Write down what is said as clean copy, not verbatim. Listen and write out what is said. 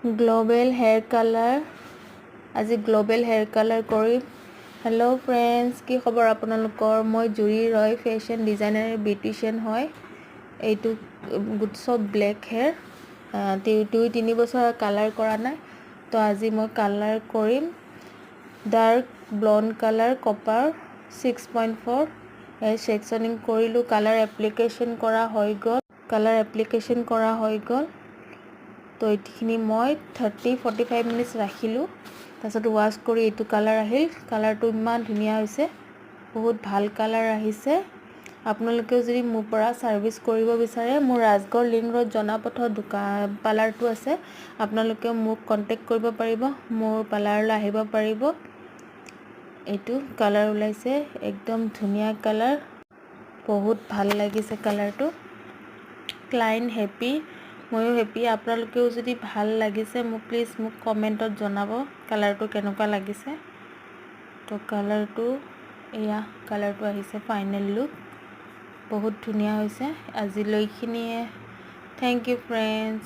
Global hair colour আজি global hair colour কৰিম। Hello' friends, কি খবৰ আপোনালোকৰ? মই জুৰি ৰয়, ফেশ্বন ডিজাইনাৰ বিউটিচিয়ান হয়। এইটো চব ব্লেক হেয়াৰ, 2-3 বছৰ কালাৰ কৰা নাই, তো আজি মই কালাৰ কৰিম। ডাৰ্ক ব্লণ্ড কালাৰ কপাৰ 6.4 ছেকশ্যনিং কৰিলোঁ। কালাৰ এপ্লিকেশ্যন কৰা হৈ গ'ল। তো এইখিনি মই 30-45 মিনিটছ ৰাখিলোঁ। তাৰপিছত ৱাছ কৰি এইটো কালাৰ আহিল। কালাৰটো ইমান ধুনীয়া হৈছে, বহুত ভাল কালাৰ আহিছে। আপোনালোকেও যদি মোৰ পৰা ছাৰ্ভিচ কৰিব বিচাৰে, মোৰ ৰাজগড় লিংক ৰোড জনাপথৰ পাৰ্লাৰটো আছে, আপোনালোকে মোক কণ্টেক্ট কৰিব পাৰিব, মোৰ পাৰ্লাৰলৈ আহিব পাৰিব। এইটো কালাৰ ওলাইছে, একদম ধুনীয়া কালাৰ, বহুত ভাল লাগিছে কালাৰটো। ক্লায়েণ্ট হেপী, ময়ো হেপী। আপোনালোকেও যদি ভাল লাগিছে প্লিজ মোক কমেণ্টত জনাব কালাৰটো কেনেকুৱা লাগিছে। তো কালাৰটো আহিছে ফাইনেল লুক, বহুত ধুনীয়া হৈছে। আজিলৈ এইখিনিয়ে। Thank you friends.